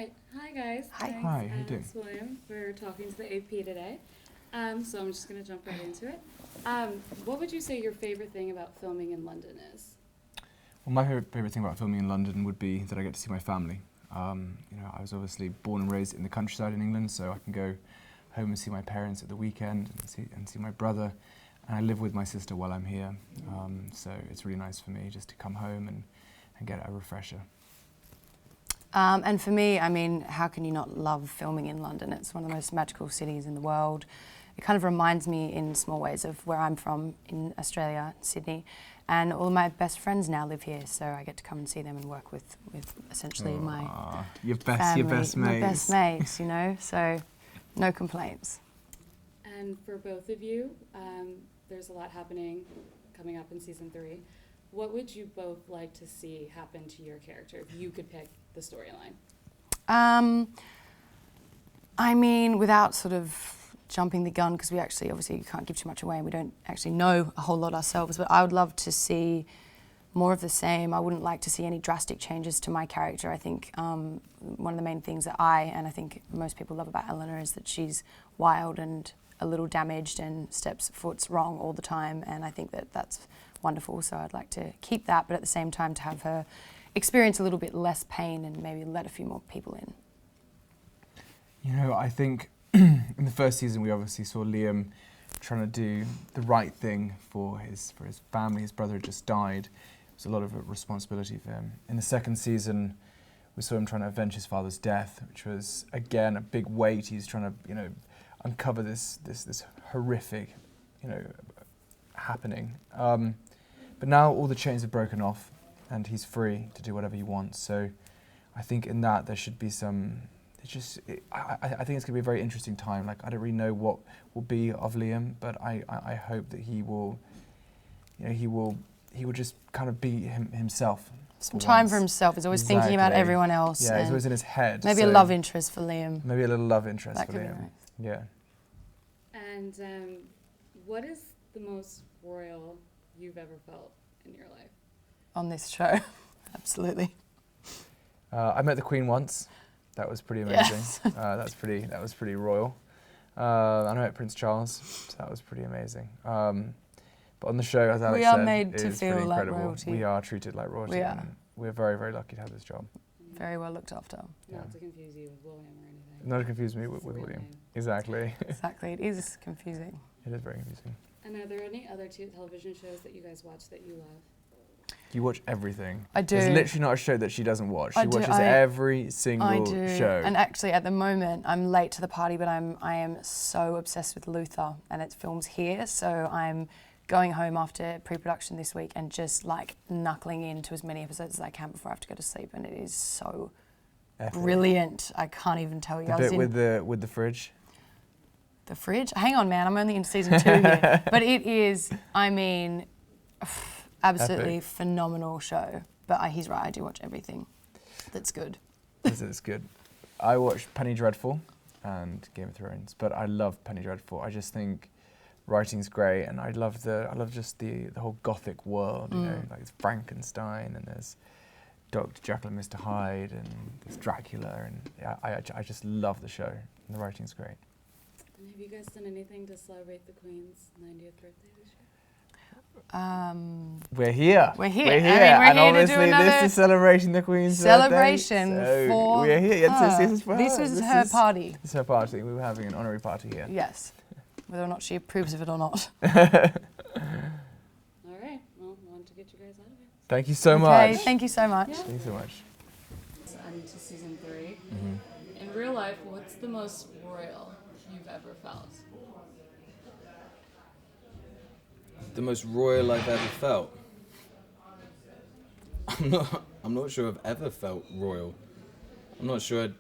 Right. Hi guys. Hi. Thanks, Hi, how you doing? William, for talking to the AP today. So I'm just gonna jump right into it. What would you say your favorite thing about filming in London is? Well, my favourite thing about filming in London would be that I get to see my family. I was obviously born and raised in the countryside in England, so I can go home and see my parents at the weekend and see my brother. And I live with my sister while I'm here, so it's really nice for me just to come home and get a refresher. And for me, I mean, how can you not love filming in London? It's one of the most magical cities in the world. It kind of reminds me in small ways of where I'm from in Australia, Sydney. And all of my best friends now live here, so I get to come and see them and work with essentially my your family, best mates. my best mates, you know, so no complaints. And for both of you, there's a lot happening coming up in season 3. What would you both like to see happen to your character if you could pick the storyline? I mean, without sort of jumping the gun, because we actually obviously can't give too much away and we don't actually know a whole lot ourselves, but I would love to see more of the same. I wouldn't like to see any drastic changes to my character. I think one of the main things that and I think most people love about Eleanor is that she's wild and a little damaged and steps foot wrong all the time, and I think that that's wonderful, so I'd like to keep that, but at the same time to have her experience a little bit less pain and maybe let a few more people in. You know, I think in the first season we obviously saw Liam trying to do the right thing for his family. His brother had just died. It was a lot of responsibility for him. In the second season, we saw him trying to avenge his father's death, which was again a big weight. He's trying to, uncover this horrific, happening. But now all the chains have broken off, and he's free to do whatever he wants. So, I think in that there should be some. I think it's going to be a very interesting time. Like, I don't really know what will be of Liam, but I hope that he will just kind of be himself. Some time for himself. He's always thinking about everyone else. Yeah, he's always in his head. Maybe a love interest for Liam. Maybe a little love interest that for could Liam. Be nice. Yeah. And what is the most royal you've ever felt in your life? On this show, absolutely. I met the Queen once. That was pretty amazing. Yes. That was pretty royal. And I met Prince Charles. So that was pretty amazing. But on the show, as Alex said, we are made to it's feel pretty like incredible. royalty. We are treated like royalty. We are. And we're very, very lucky to have this job. Very well looked after. Not to confuse you with William or anything. Not to confuse me with It's a real William. name. Exactly. Exactly, it is confusing. It is very confusing. And are there any other television shows that you guys watch that you love? You watch everything. I do. There's literally not a show that she doesn't watch. She watches every single I do. show. And actually, at the moment, I'm late to the party, but I am so obsessed with Luther, and it films here. So I'm going home after pre-production this week and just like knuckling into as many episodes as I can before I have to go to sleep. And it is so brilliant. I can't even tell you. The bit with the fridge. The fridge? Hang on, man. I'm only in season 2 here. But it is, I mean, absolutely Epic. phenomenal show. But he's right, I do watch everything that's good. It's good. I watched Penny Dreadful and Game of Thrones, but I love Penny Dreadful. I just think writing's great, and I love just the whole gothic world. You know, like it's Frankenstein, and there's Dr. Jekyll and Mr. Hyde, and there's Dracula, and yeah, I just love the show, and the writing's great. And have you guys done anything to celebrate the Queen's 90th birthday this year? We're here. We're here. We're here. I mean, we're and here to obviously do another this is celebrating the Queen's celebration birthday, so for we're here. her. This is for This her. was her party. This is her party. We were having an honorary party here. Yes. Whether or not she approves of it or not. All right. Well, I wanted to get you guys out of here. Thank you so Okay, much. thank you so much. Yeah. Thank you so much. On to season 3. In real life, what's the most royal you've ever felt? The most royal I've ever felt. I'm not sure I've ever felt royal. I'm not sure I'd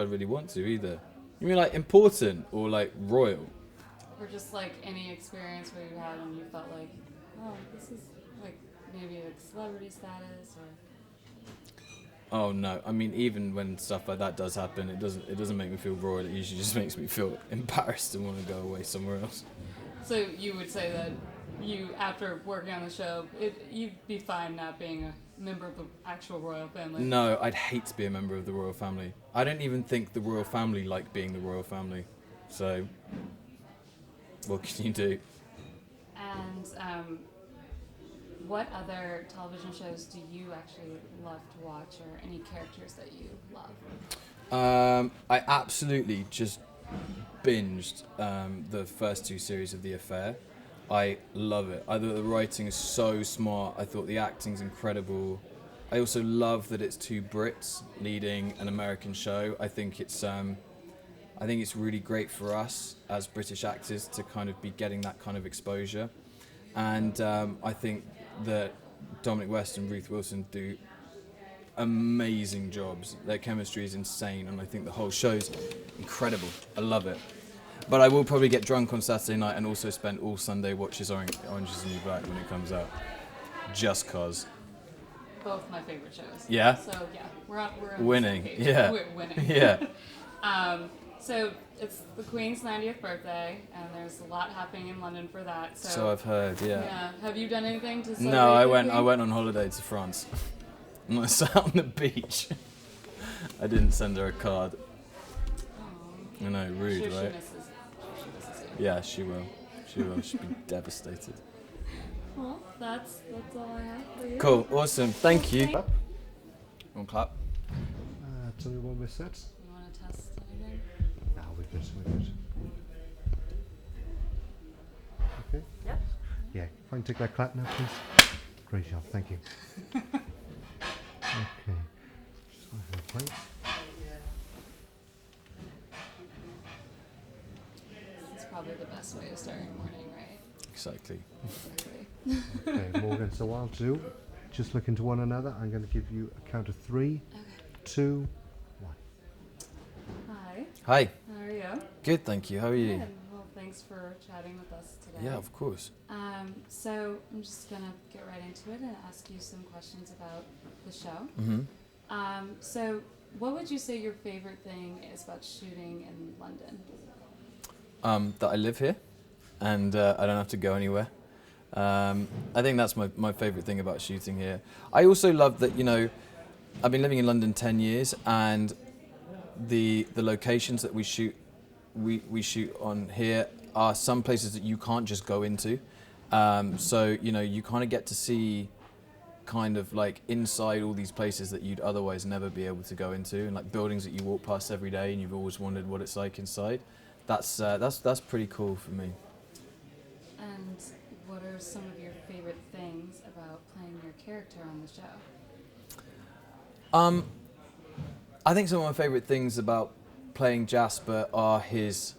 really want to either. You mean like important or like royal? Or just like any experience where you had and you felt like, oh, this is like maybe like celebrity status or... Oh no, I mean even when stuff like that does happen, it doesn't make me feel royal. It usually just makes me feel embarrassed and want to go away somewhere else. So you would say that you, after working on the show, you'd be fine not being a member of the actual royal family. No, I'd hate to be a member of the royal family. I don't even think the royal family like being the royal family. So, what can you do? And what other television shows do you actually love to watch, or any characters that you love? I absolutely just binged the first 2 series of The Affair. I love it. I thought the writing is so smart. I thought the acting's incredible. I also love that it's 2 Brits leading an American show. I think it's really great for us as British actors to kind of be getting that kind of exposure. And I think that Dominic West and Ruth Wilson do amazing jobs. Their chemistry is insane, and I think the whole show's incredible. I love it. But I will probably get drunk on Saturday night and also spend all Sunday watching Orange is the New Black when it comes out. Just cause. Both my favorite shows. Yeah? So yeah, we're on the Winning, same page. yeah. We're winning. Yeah. So it's the Queen's 90th birthday, and there's a lot happening in London for that. So I've heard, yeah. Yeah. Have you done anything to celebrate? No, the I Queen? went on holiday to France. And I sat on the beach. I didn't send her a card. Aw. I know, rude, Sure, right? she misses you. Yeah, she will. She will. She'll be devastated. Well, that's all I have for you. Cool, awesome. Thank you. Thank- One clap. Tell me what we said. You want to test anything? No, we're good. We're good. Okay. Yep. Yeah. If I can take that clap now, please. Great job. Thank you. Okay. Just want to have a plate. It's probably the best way to start your morning, right? Exactly. Exactly. Okay, Morgan. So what I'll do, just look into one another. I'm going to give you a count of 3, Okay. 2, 1. Hi. Hi. How are you? Good, thank you. How are you? Good. Well, thanks for chatting with us today. Yeah, of course. So I'm just gonna get right into it and ask you some questions about the show. Mm-hmm. So what would you say your favorite thing is about shooting in London? That I live here and I don't have to go anywhere. I think that's my favourite thing about shooting here. I also love that, you know, I've been living in London 10 years, and the locations that we shoot on here are some places that you can't just go into. So, you know, you kind of get to see kind of like inside all these places that you'd otherwise never be able to go into, and like buildings that you walk past every day and you've always wondered what it's like inside. That's pretty cool for me. And what are some of your favorite things about playing your character on the show? I think some of my favourite things about playing Jasper are his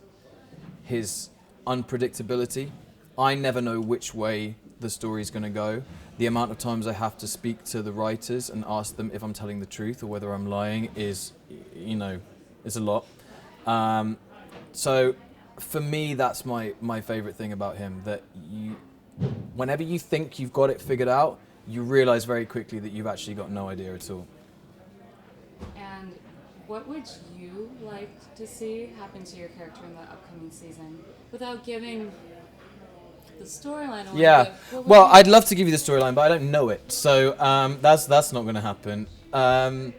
unpredictability. I never know which way the story's going to go. The amount of times I have to speak to the writers and ask them if I'm telling the truth or whether I'm lying is a lot. So for me, that's my favourite thing about him, that whenever you think you've got it figured out, you realise very quickly that you've actually got no idea at all. And what would you like to see happen to your character in the upcoming season without giving the storyline away? Yeah, but what well, would you- I'd love to give you the storyline, but I don't know it, so that's not going to happen. I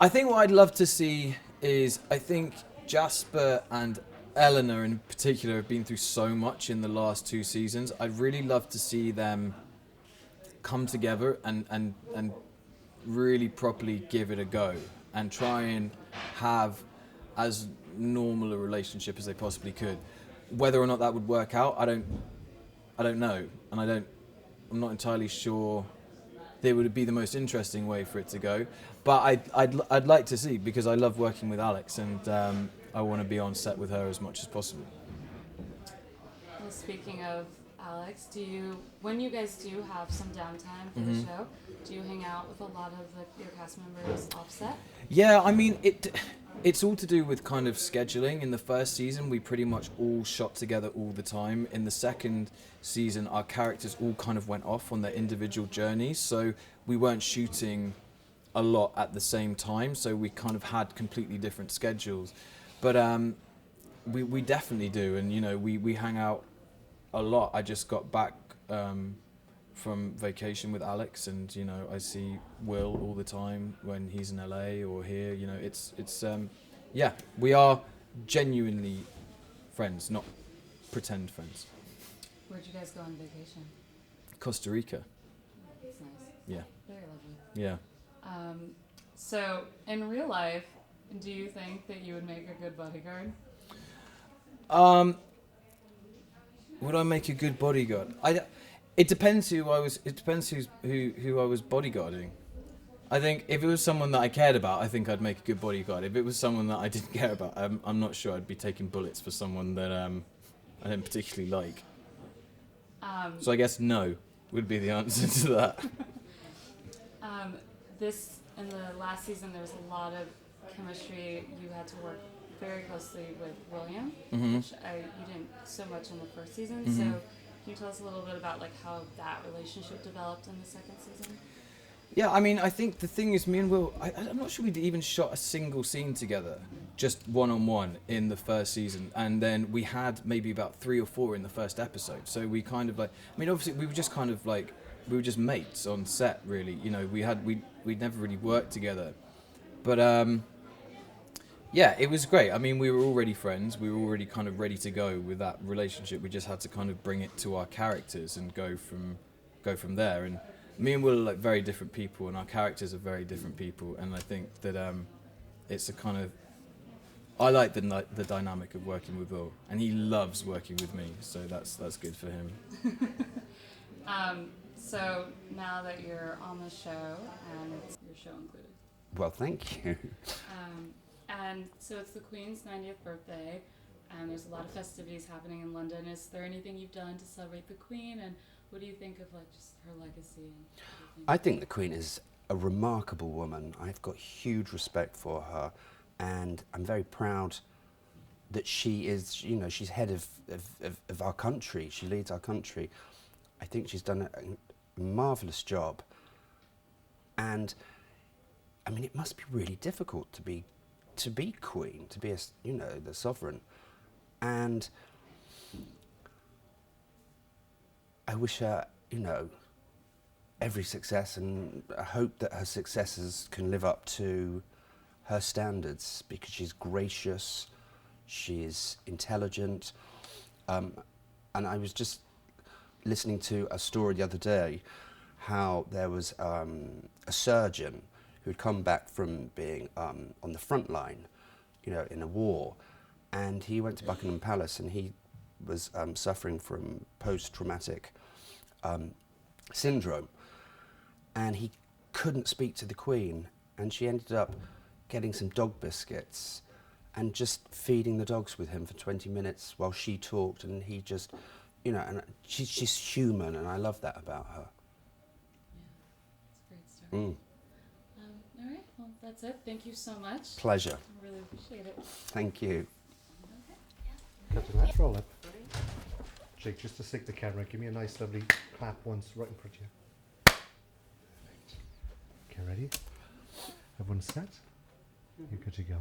think what I'd love to see is, I think Jasper and Eleanor in particular have been through so much in the last 2 seasons. I'd really love to see them come together and really properly give it a go and try and have as normal a relationship as they possibly could. Whether or not that would work out, I don't know, and I'm not entirely sure there would be the most interesting way for it to go. But I'd like to see, because I love working with Alex, and I want to be on set with her as much as possible. Well, speaking of Alex, when you guys do have some downtime for the Mhm. show, do you hang out with a lot of your cast members offset? Yeah, I mean, it's all to do with kind of scheduling. In the first season, we pretty much all shot together all the time. In the second season, our characters all kind of went off on their individual journeys, so we weren't shooting a lot at the same time, so we kind of had completely different schedules. But we definitely do, and we hang out a lot. I just got back from vacation with Alex, and you know I see Will all the time when he's in LA or here. You know, it's yeah, we are genuinely friends, not pretend friends. Where'd you guys go on vacation? Costa Rica, It's nice. yeah, Very lovely. yeah. So, in real life, do you think that you would make a good bodyguard? Would I make a good bodyguard? It depends who I was. It depends who I was bodyguarding. I think if it was someone that I cared about, I think I'd make a good bodyguard. If it was someone that I didn't care about, I'm not sure I'd be taking bullets for someone that I don't particularly like. So I guess no would be the answer to that. In the last season, there was a lot of chemistry. You had to work very closely with William, Mhm. which you didn't so much in the first season. Mhm. So, can you tell us a little bit about like how that relationship developed in the second season? Yeah, I mean, I think the thing is, me and Will, I'm not sure we'd even shot a single scene together, just one-on-one in the first season. And then we had maybe about 3 or 4 in the first episode. So we kind of like, I mean, obviously we were just kind of like, we were just mates on set, really. You know, we'd never really worked together. But yeah, it was great. I mean, we were already friends. We were already kind of ready to go with that relationship. We just had to kind of bring it to our characters and go from there. And me and Will are like very different people, and our characters are very different people. And I think that it's a kind of, I like the dynamic of working with Will, and he loves working with me. So that's good for him. So now that you're on the show, and it's your show included, Well, thank you. and so it's the Queen's 90th birthday, and there's a lot of festivities happening in London. Is there anything you've done to celebrate the Queen, and what do you think of like just her legacy? And what do you think? I think the Queen is a remarkable woman. I've got huge respect for her, and I'm very proud that she is, you know, she's head of our country. She leads our country. I think she's done a marvellous job. And I mean, it must be really difficult to be queen, to be you know, the sovereign. And I wish her, you know, every success, and I hope that her successors can live up to her standards, because she's gracious, she's intelligent, and I was just listening to a story the other day how there was a surgeon who'd come back from being on the front line, you know, in a war, and he went to Buckingham Palace, and he was suffering from post-traumatic syndrome, and he couldn't speak to the Queen, and she ended up getting some dog biscuits and just feeding the dogs with him for 20 minutes while she talked, and he just, you know, and she's human, and I love that about her. Yeah, it's a great story. Mm. All right, well, that's it. Thank you so much. Pleasure. I really appreciate it. Thank you. Captain, let's roll up. Jake, just to stick the camera, give me a nice lovely clap once right in front of you. Perfect. Okay, ready? Everyone's set? You're good to go.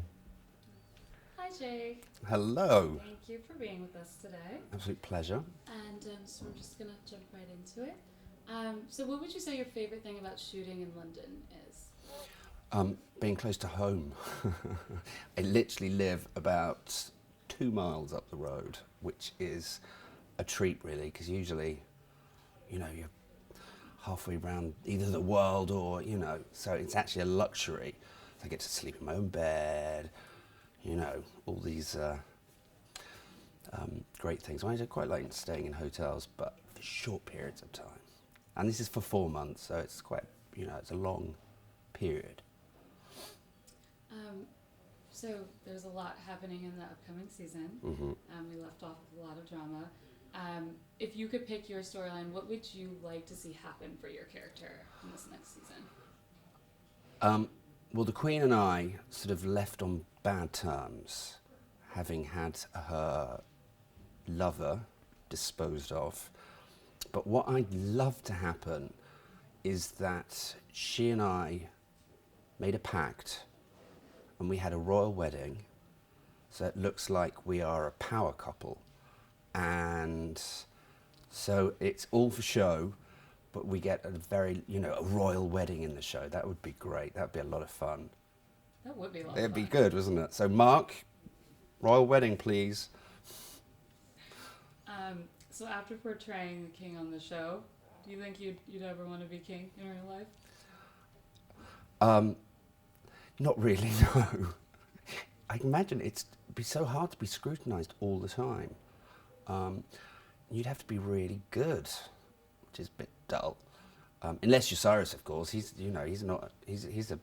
Hi, Jake. Hello. Thank you for being with us today. Absolute pleasure. And so we're just going to jump right into it. So what would you say your favorite thing about shooting in London is? Being close to home. I literally live about 2 miles up the road, which is a treat, really, because usually, you know, you're halfway around either the world or, you know, so it's actually a luxury. I get to sleep in my own bed, you know, all these great things. I quite like staying in hotels, but for short periods of time. And this is for 4 months, so it's quite, you know, it's a long period. So there's a lot happening in the upcoming season. Mm-hmm. We left off with a lot of drama. If you could pick your storyline, what would you like to see happen for your character in this next season? Well, the Queen and I sort of left on bad terms, having had her lover disposed of. But what I'd love to happen is that she and I made a pact, and we had a royal wedding, so it looks like we are a power couple. And so it's all for show, but we get a very, a royal wedding in the show. That would be great. That would be a lot of fun. That would be a lot of It'd fun. be good, wasn't it? So Mark, royal wedding, please. So after portraying the king on the show, do you think you'd ever want to be king in real life? Not really, no. I can imagine it'd be so hard to be scrutinised all the time. You'd have to be really good, which is a bit dull. Unless you're Cyrus, of course. He's a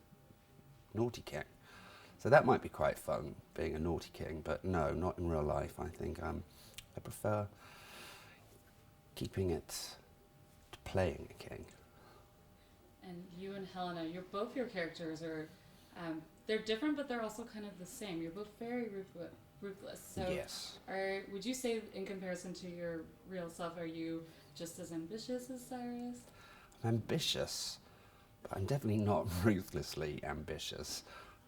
naughty king. So that might be quite fun, being a naughty king. But no, not in real life. I think I prefer keeping it to playing a king. And you and Helena, both your characters are, they're different, but they're also kind of the same. You're both very ruthless. So Yes. would you say, in comparison to your real self, are you just as ambitious as Cyrus? I'm ambitious, but I'm definitely not ruthlessly ambitious.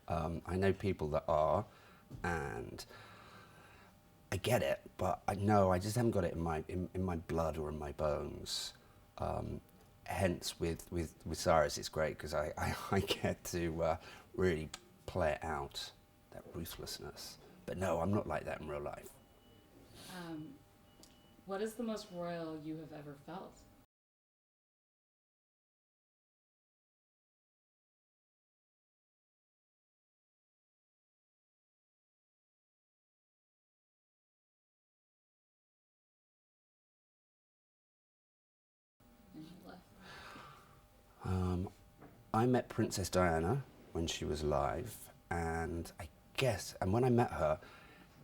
I know people that are, and I get it, but I just haven't got it in my blood or in my bones. Hence, with Cyrus, it's great because I get to really play it out, that ruthlessness. But no, I'm not like that in real life. What is the most royal you have ever felt? In your life? I met Princess Diana when she was alive, and when I met her,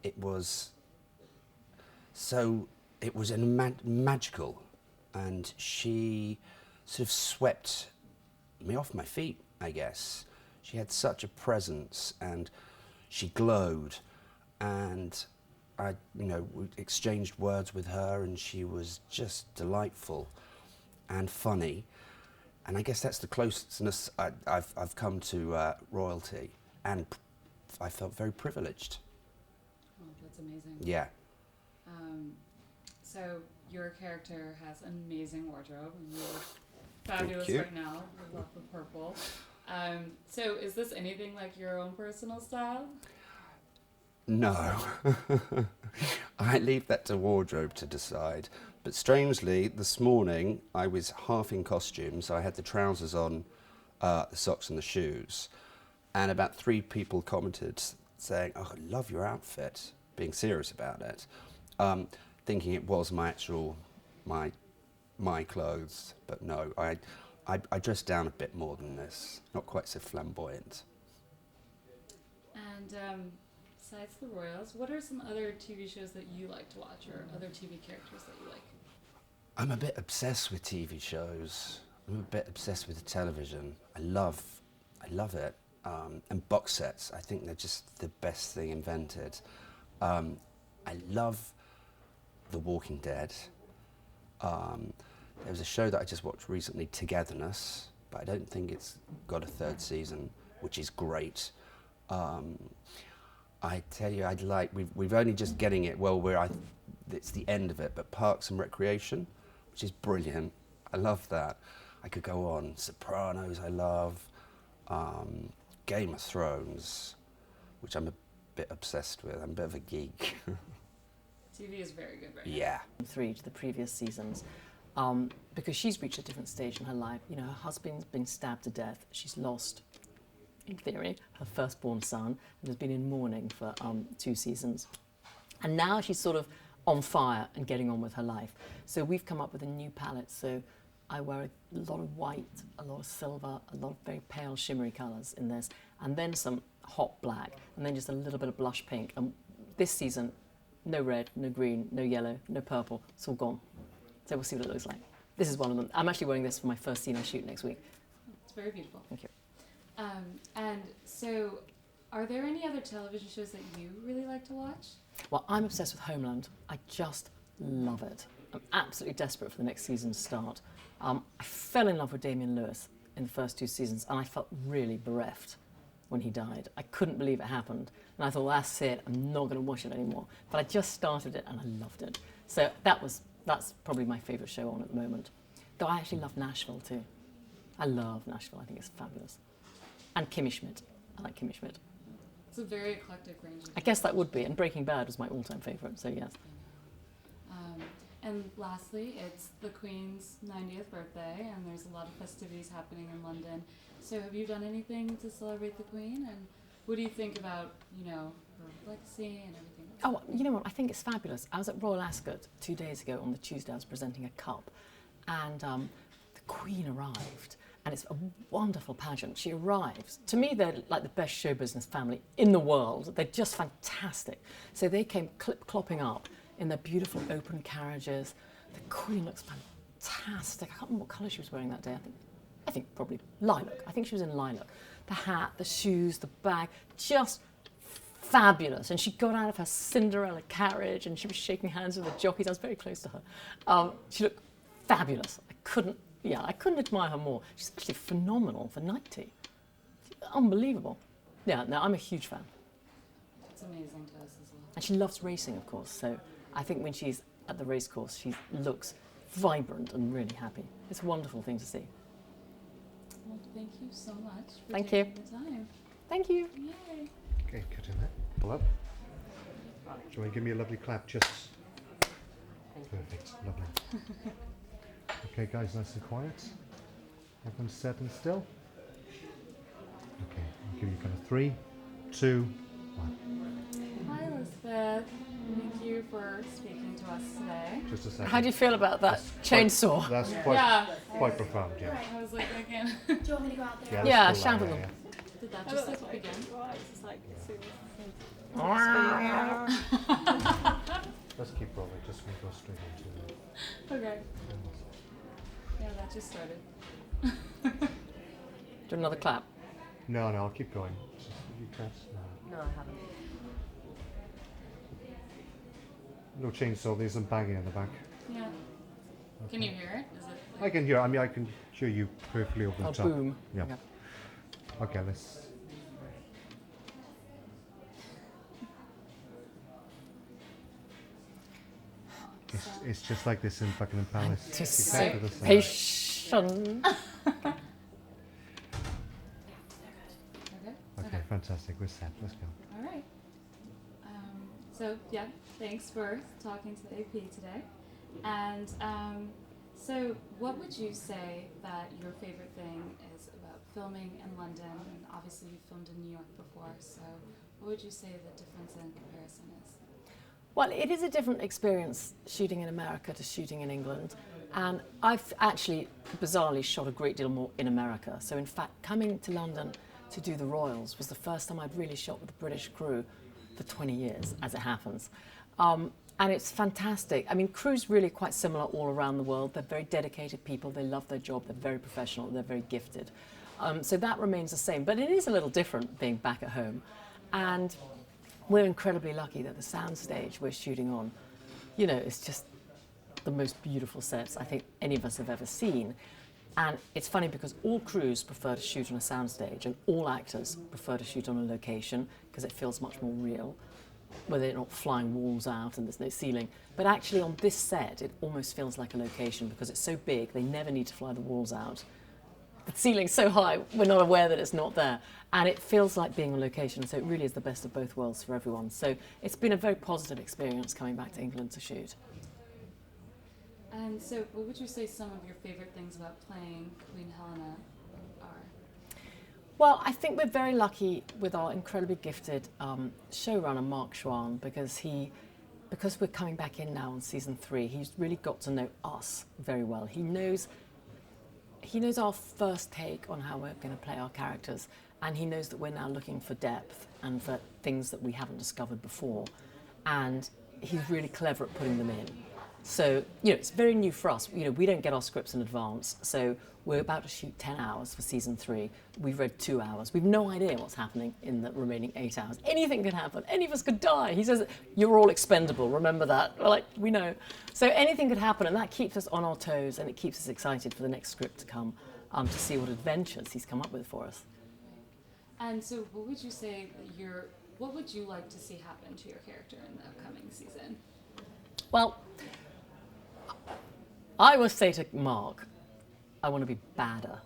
it was magical, and she sort of swept me off my feet, I guess. She had such a presence, and she glowed, and we exchanged words with her, and she was just delightful and funny. And I guess that's the closeness I've come to royalty, and I felt very privileged. Oh, that's amazing. Yeah. So your character has an amazing wardrobe, and you look fabulous you. right now. I love the purple. So is this anything like your own personal style? No. I leave that to wardrobe to decide. But strangely, this morning I was half in costume, so I had the trousers on, the socks and the shoes. And about 3 people commented saying, "Oh, I love your outfit," being serious about it. Thinking it was my actual, my clothes. But no, I dressed down a bit more than this. Not quite so flamboyant. And besides the Royals, what are some other TV shows that you like to watch, or other TV characters that you like? I'm a bit obsessed with TV shows. I'm a bit obsessed with the television. I love it. And box sets, I think they're just the best thing invented. I love The Walking Dead. There was a show that I just watched recently, Togetherness, but I don't think it's got a 3rd season, which is great. I tell you, we've only just getting it, it's the end of it, but Parks and Recreation, which is brilliant. I love that. I could go on. Sopranos, I love. Game of Thrones, which I'm a bit obsessed with. I'm a bit of a geek. TV is very good right now. Yeah. 3 to the previous seasons, because she's reached a different stage in her life. You know, her husband's been stabbed to death. She's lost, in theory, her firstborn son, and has been in mourning for 2 seasons. And now she's sort of on fire and getting on with her life. So we've come up with a new palette. So I wear a lot of white, a lot of silver, a lot of very pale shimmery colours in this, and then some hot black, and then just a little bit of blush pink. And this season, no red, no green, no yellow, no purple. It's all gone. So we'll see what it looks like. This is one of them. I'm actually wearing this for my first scene I shoot next week. It's very beautiful. Thank you. And so, are there any other television shows that you really like to watch? Well, I'm obsessed with Homeland. I just love it. I'm absolutely desperate for the next season to start. I fell in love with Damian Lewis in the first 2 seasons, and I felt really bereft when he died. I couldn't believe it happened, and I thought, well, that's it, I'm not going to watch it anymore. But I just started it, and I loved it. So that's probably my favourite show on at the moment. Though I actually love Nashville too. I love Nashville. I think it's fabulous. And Kimmy Schmidt. I like Kimmy Schmidt. It's a very eclectic range. I guess that would be. And Breaking Bad was my all-time favourite, so yes. And lastly, it's the Queen's 90th birthday, and there's a lot of festivities happening in London. So have you done anything to celebrate the Queen? And what do you think about, you know, her legacy and everything? Oh, you know what? I think it's fabulous. I was at Royal Ascot 2 days ago on the Tuesday. I was presenting a cup, and the Queen arrived, and it's a wonderful pageant. She arrives. To me, they're like the best show business family in the world. They're just fantastic. So they came clip-clopping up in their beautiful open carriages. The Queen looks fantastic. I can't remember what colour she was wearing that day. I think probably lilac. I think she was in lilac. The hat, the shoes, the bag, just fabulous. And she got out of her Cinderella carriage and she was shaking hands with the jockeys. I was very close to her. She looked fabulous. I couldn't admire her more. She's actually phenomenal for 90. Unbelievable. Yeah, no, I'm a huge fan. It's amazing to us as well. And she loves racing, of course. So I think when she's at the race course, she looks vibrant and really happy. It's a wonderful thing to see. Well, thank you so much for Thank taking the time. Thank you. Yay. Okay, cut in there. Pull up. Do you want to give me a lovely clap? Just perfect. Lovely. Okay, guys, nice and quiet. Everyone's set and still. Okay, I'll give you kind of 3, 2, 1. Hi, Elizabeth. Thank you for speaking to us today. Just a second. How do you feel about that That's chainsaw? That's quite, Yeah. quite profound, yeah. I was like, again. Do you want me to go out there? let's Yeah, pull shout that, at them. Did that just like begin? Let's keep rolling, just going to go straight into it. Okay. Yeah, that just started. Do another clap. No, I'll keep going. Just you claps? No. No, I haven't. No chainsaw, there's some banging in the back. Yeah. Can you hear it? Is it I can hear, I can hear you perfectly over the Oh, top. boom. Yeah. Okay. Okay, let's. It's just like this in Buckingham Palace. Just Exactly so the same. patient. okay? Okay, fantastic. We're set. Let's go. All right. So yeah, thanks for talking to the AP today. And so, what would you say that your favorite thing is about filming in London? And obviously, you filmed in New York before. So, what would you say the difference in comparison is? Well, it is a different experience shooting in America to shooting in England. And I've actually, bizarrely, shot a great deal more in America. So in fact, coming to London to do The Royals was the first time I'd really shot with a British crew for 20 years, as it happens. And it's fantastic. I mean, crews really quite similar all around the world. They're very dedicated people. They love their job. They're very professional. They're very gifted. So that remains the same. But it is a little different being back at home. And we're incredibly lucky that the soundstage we're shooting on, you know, it's just the most beautiful sets I think any of us have ever seen. And it's funny because all crews prefer to shoot on a soundstage and all actors prefer to shoot on a location because it feels much more real, where they're not flying walls out and there's no ceiling. But actually on this set, it almost feels like a location because it's so big, they never need to fly the walls out. The ceiling's so high, we're not aware that it's not there. And it feels like being on location, so it really is the best of both worlds for everyone. So it's been a very positive experience coming back to England to shoot. And so, what would you say some of your favorite things about playing Queen Helena are? Well, I think we're very lucky with our incredibly gifted showrunner, Mark Schwann, because we're coming back in now on season 3, he's really got to know us very well. He knows our first take on how we're going to play our characters, and he knows that we're now looking for depth and for things that we haven't discovered before. And he's really clever at putting them in. So, you know, it's very new for us. You know, we don't get our scripts in advance. So we're about to shoot 10 hours for season 3. We've read 2 hours. We've no idea what's happening in the remaining 8 hours. Anything could happen. Any of us could die. He says, you're all expendable. Remember that. We're like, we know. So anything could happen, and that keeps us on our toes, and it keeps us excited for the next script to come, to see what adventures he's come up with for us. And so, what would you say what would you like to see happen to your character in the upcoming season? Well, I would say to Mark, I want to be badder.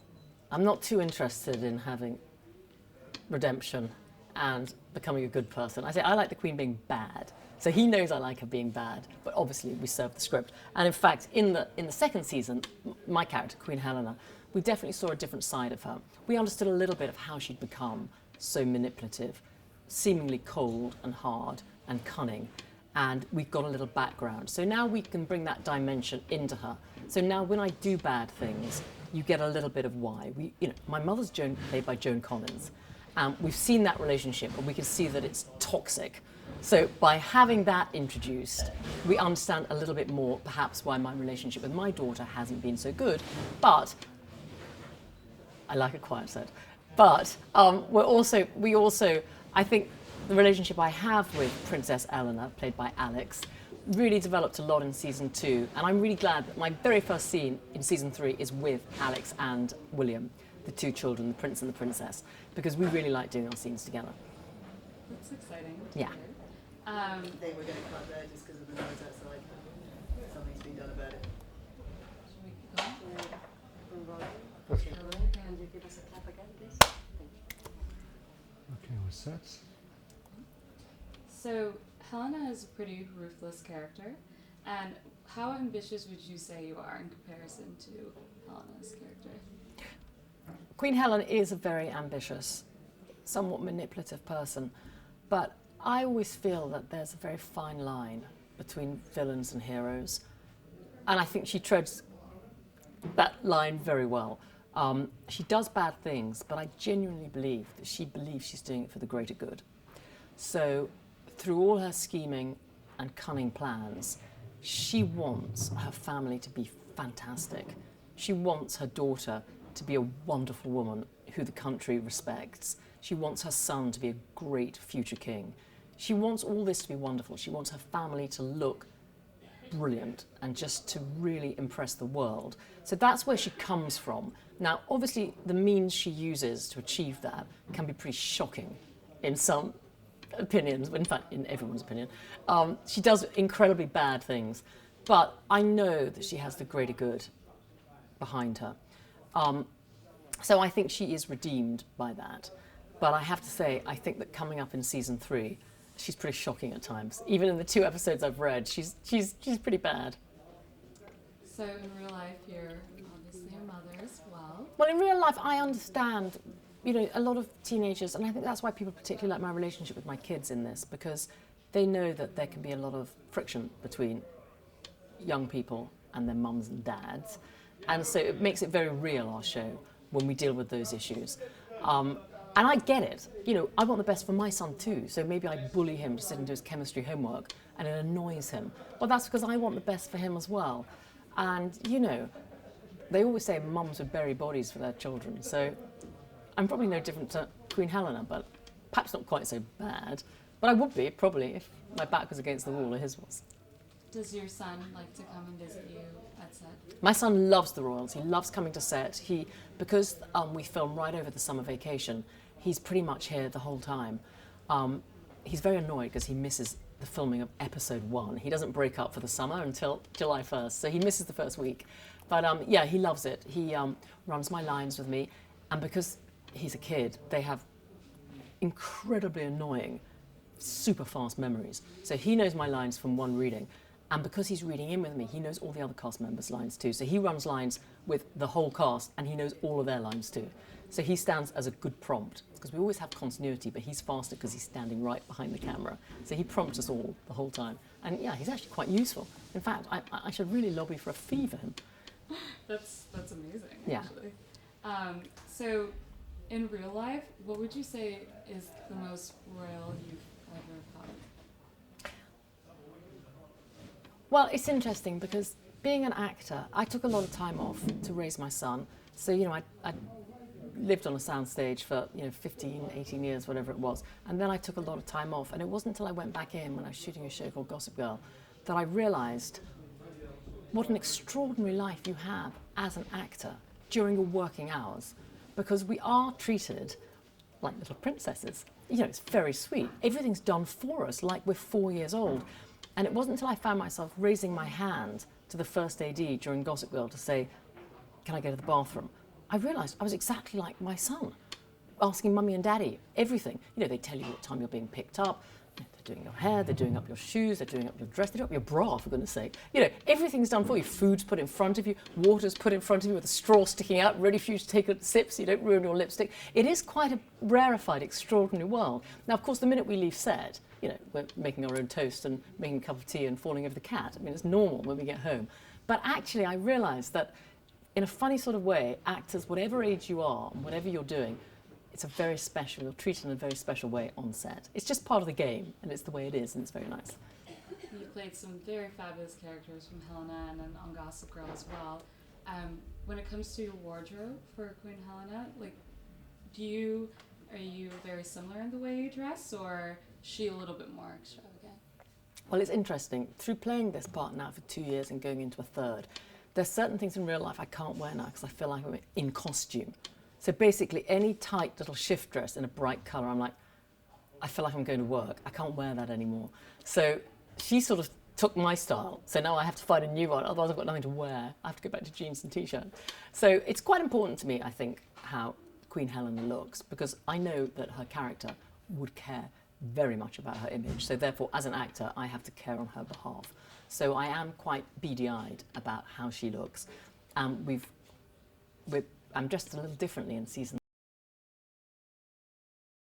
I'm not too interested in having redemption and becoming a good person. I say I like the Queen being bad. So he knows I like her being bad, but obviously we serve the script. And in fact, in the second season, my character, Queen Helena, we definitely saw a different side of her. We understood a little bit of how she'd become so manipulative, seemingly cold and hard and cunning. And we've got a little background. So now we can bring that dimension into her. So now when I do bad things, you get a little bit of why. My mother's played by Joan Collins. We've seen that relationship, and we can see that it's toxic. So by having that introduced, we understand a little bit more, perhaps, why my relationship with my daughter hasn't been so good. But I like a quiet set. But we also, I think, the relationship I have with Princess Eleanor, played by Alex, really developed a lot in season 2. And I'm really glad that my very first scene in season 3 is with Alex and William, the two children, the prince and the princess, because we really like doing our scenes together. That's exciting. Yeah. They were going to cut there just because of the noise outside. Something's been done about it. Should we go? Can you give us a clap again, please? Okay, we're set. So Helena is a pretty ruthless character, and how ambitious would you say you are in comparison to Helena's character? Queen Helen is a very ambitious, somewhat manipulative person, but I always feel that there's a very fine line between villains and heroes, and I think she treads that line very well. She does bad things, but I genuinely believe that she believes she's doing it for the greater good. So through all her scheming and cunning plans, she wants her family to be fantastic. She wants her daughter to be a wonderful woman who the country respects. She wants her son to be a great future king. She wants all this to be wonderful. She wants her family to look brilliant and just to really impress the world. So that's where she comes from. Now, obviously, the means she uses to achieve that can be pretty shocking in some opinions, in fact, in everyone's opinion. She does incredibly bad things, but I know that she has the greater good behind her. So I think she is redeemed by that. But I have to say, I think that coming up in season 3, she's pretty shocking at times. Even in the 2 episodes I've read, she's pretty bad. So in real life, you're obviously a mother as well. Well, in real life, I understand, a lot of teenagers, and I think that's why people particularly like my relationship with my kids in this, because they know that there can be a lot of friction between young people and their mums and dads. And so it makes it very real, our show, when we deal with those issues. And I get it. I want the best for my son too, so maybe I bully him to sit and do his chemistry homework, and it annoys him. Well, that's because I want the best for him as well. And, they always say mums would bury bodies for their children, so I'm probably no different to Queen Helena, but perhaps not quite so bad. But I would be, probably, if my back was against the wall or his was. Does your son like to come and visit you at set? My son loves the Royals. He loves coming to set. Because we film right over the summer vacation, he's pretty much here the whole time. He's very annoyed because he misses the filming of episode 1. He doesn't break up for the summer until July 1st, so he misses the first week. But yeah, he loves it. He runs my lines with me, and because he's a kid, they have incredibly annoying, super fast memories. So he knows my lines from one reading. And because he's reading in with me, he knows all the other cast members' lines too. So he runs lines with the whole cast, and he knows all of their lines too. So he stands as a good prompt, because we always have continuity, but he's faster because he's standing right behind the camera. So he prompts us all the whole time. And yeah, he's actually quite useful. In fact, I should really lobby for a fee for him. That's amazing, Yeah. actually. So in real life, what would you say is the most royal you've ever caught? Well, it's interesting because being an actor, I took a lot of time off to raise my son. So, I lived on a soundstage for, 15, 18 years, whatever it was. And then I took a lot of time off. And it wasn't until I went back in when I was shooting a show called Gossip Girl that I realized what an extraordinary life you have as an actor during your working hours. Because we are treated like little princesses. It's very sweet. Everything's done for us like we're 4 years old. And it wasn't until I found myself raising my hand to the first AD during Gossip Girl to say, can I go to the bathroom? I realised I was exactly like my son, asking mummy and daddy everything. You know, they tell you what time you're being picked up. They're doing your hair, they're doing up your shoes, they're doing up your dress, they're doing up your bra, for goodness sake. You know, everything's done for you. Food's put in front of you, water's put in front of you with a straw sticking out, ready for you to take a sip so you don't ruin your lipstick. It is quite a rarefied, extraordinary world. Now, of course, the minute we leave set, you know, we're making our own toast and making a cup of tea and falling over the cat. I mean, it's normal when we get home. But actually, I realised that in a funny sort of way, actors, whatever age you are, and whatever you're doing, it's a very special, you're treated in a very special way on set. It's just part of the game, and it's the way it is, and it's very nice. You played some very fabulous characters from Helena and on Gossip Girl as well. When it comes to your wardrobe for Queen Helena, like, are you very similar in the way you dress, or is she a little bit more extravagant? Well, it's interesting. Through playing this part now for 2 years and going into a third, there's certain things in real life I can't wear now because I feel like I'm in costume. So basically, any tight little shift dress in a bright colour, I'm like, I feel like I'm going to work. I can't wear that anymore. So she sort of took my style. So now I have to find a new one, otherwise I've got nothing to wear. I have to go back to jeans and t-shirt. So it's quite important to me, I think, how Queen Helena looks, because I know that her character would care very much about her image. So therefore, as an actor, I have to care on her behalf. So I am quite beady-eyed about how she looks. I'm dressed a little differently in season